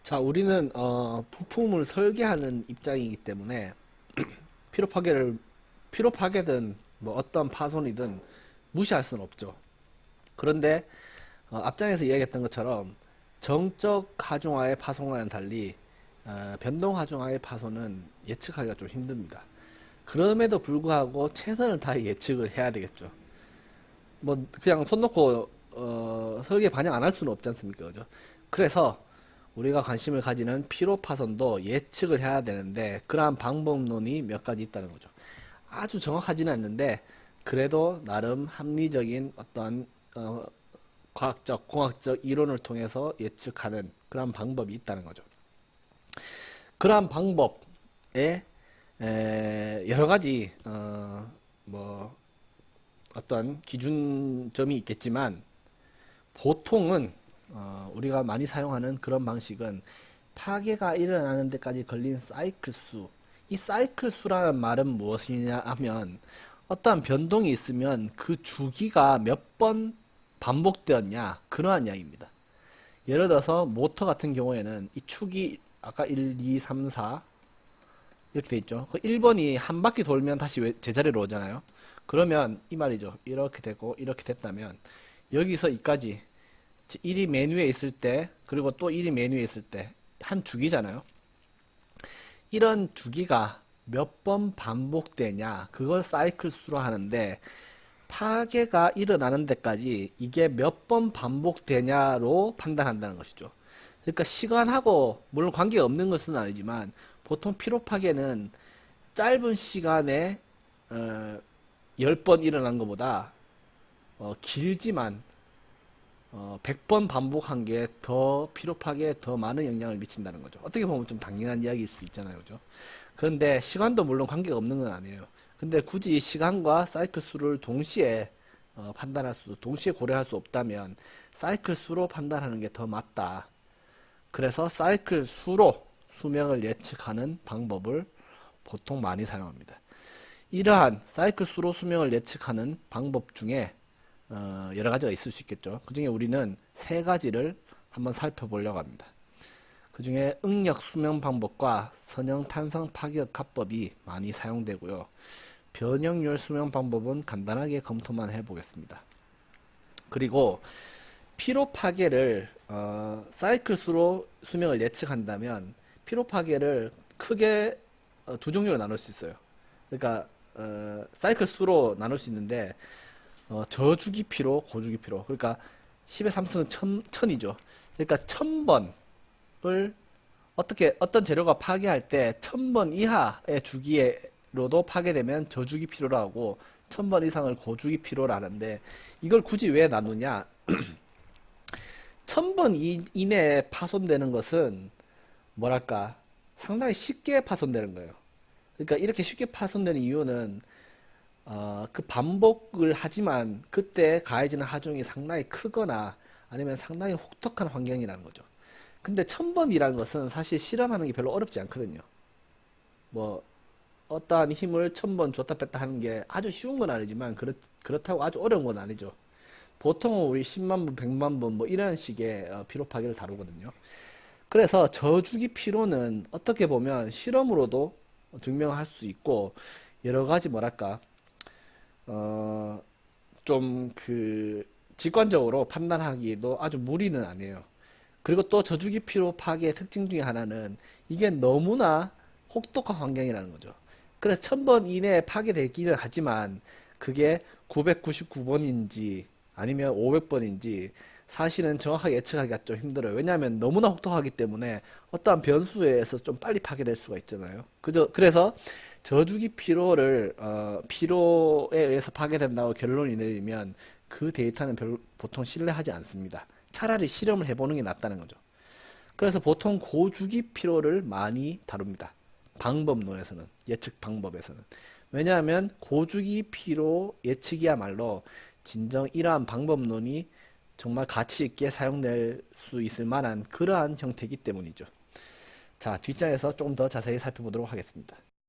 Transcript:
자, 우리는 부품을 설계하는 입장이기 때문에 피로 파괴든 뭐 어떤 파손이든 무시할 수는 없죠. 그런데 앞장에서 이야기했던 것처럼 정적 하중하의 파손과는 달리 변동 하중하의 파손은 예측하기가 좀 힘듭니다. 그럼에도 불구하고 최선을 다해 예측을 해야 되겠죠. 뭐 그냥 손 놓고 설계 반영 안 할 수는 없지 않습니까? 그죠? 그래서 우리가 관심을 가지는 피로 파손도 예측을 해야 되는데 그러한 방법론이 몇 가지 있다는 거죠. 아주 정확하지는 않는데 그래도 나름 합리적인 어떤 과학적, 공학적 이론을 통해서 예측하는 그러한 방법이 있다는 거죠. 그러한 방법에 여러 가지 뭐 어떤 기준점이 있겠지만 보통은 우리가 많이 사용하는 그런 방식은 파괴가 일어나는 데까지 걸린 사이클 수. 이 사이클 수라는 말은 무엇이냐 하면 어떠한 변동이 있으면 그 주기가 몇 번 반복되었냐 그러한 이야기입니다. 예를 들어서 모터 같은 경우에는 이 축이 아까 1, 2, 3, 4 이렇게 돼 있죠. 그 1번이 한 바퀴 돌면 다시 제자리로 오잖아요. 그러면 이 말이죠. 이렇게 되고 이렇게 됐다면 여기서 이까지 1이 맨 위에 있을 때 그리고 또 1이 맨 위에 있을 때 한 주기잖아요. 이런 주기가 몇 번 반복되냐 그걸 사이클 수로 하는데 파괴가 일어나는 데까지 이게 몇 번 반복되냐로 판단한다는 것이죠. 그러니까 시간하고 물론 관계가 없는 것은 아니지만 보통 피로 파괴는 짧은 시간에 10번 일어난 것보다 길지만 100번 반복한 게 더 피로 파괴에 더 많은 영향을 미친다는 거죠. 어떻게 보면 좀 당연한 이야기일 수 있잖아요. 그죠? 그런데 시간도 물론 관계가 없는 건 아니에요. 근데 굳이 시간과 사이클 수를 동시에 동시에 고려할 수 없다면 사이클 수로 판단하는 게 더 맞다. 그래서 사이클 수로 수명을 예측하는 방법을 보통 많이 사용합니다. 이러한 사이클 수로 수명을 예측하는 방법 중에 여러 가지가 있을 수 있겠죠. 그 중에 우리는 세 가지를 한번 살펴보려고 합니다. 그 중에 응력 수명 방법과 선형 탄성 파괴 가법이 많이 사용되고요. 변형률 수명 방법은 간단하게 검토만 해보겠습니다. 그리고 피로 파괴를 사이클 수로 수명을 예측한다면 피로 파괴를 크게 두 종류로 나눌 수 있어요. 그러니까 사이클 수로 나눌 수 있는데 저주기 피로, 고주기 피로. 그러니까 10의 3승은 1000이죠. 그러니까 1000번을 어떤 재료가 파괴할 때 1000번 이하의 주기로도 파괴되면 저주기 피로로 하고 1000번 이상을 고주기 피로로 하는데 이걸 굳이 왜 나누냐? 1000번 이내에 파손되는 것은 뭐랄까 상당히 쉽게 파손되는 거예요. 그러니까 이렇게 쉽게 파손되는 이유는 그 반복을 하지만 그때 가해지는 하중이 상당히 크거나 아니면 상당히 혹독한 환경이라는 거죠. 근데 1000번이라는 것은 사실 실험하는 게 별로 어렵지 않거든요. 뭐 어떠한 힘을 1000번 줬다 뺐다 하는 게 아주 쉬운 건 아니지만 그렇다고 아주 어려운 건 아니죠. 보통은 우리 10만 번, 100만 번 뭐 이런 식의 피로 파괴를 다루거든요. 그래서 저주기 피로는 어떻게 보면 실험으로도 증명할 수 있고 여러 가지 뭐랄까 좀 직관적으로 판단하기도 아주 무리는 아니에요. 그리고 또 저주기 피로 파괴의 특징 중에 하나는 이게 너무나 혹독한 환경이라는 거죠. 그래서 1000번 이내에 파괴되기는 하지만 그게 999번인지 아니면 500번인지 사실은 정확하게 예측하기가 좀 힘들어요. 왜냐하면 너무나 혹독하기 때문에 어떠한 변수에 의해서 좀 빨리 파괴될 수가 있잖아요. 그래서 저주기 피로를 피로에 의해서 파괴된다고 결론이 내리면 그 데이터는 보통 신뢰하지 않습니다. 차라리 실험을 해보는 게 낫다는 거죠. 그래서 보통 고주기 피로를 많이 다룹니다. 방법론에서는, 예측 방법에서는. 왜냐하면 고주기 피로 예측이야말로 진정 이러한 방법론이 정말 가치 있게 사용될 수 있을 만한 그러한 형태이기 때문이죠. 자, 뒷장에서 조금 더 자세히 살펴보도록 하겠습니다.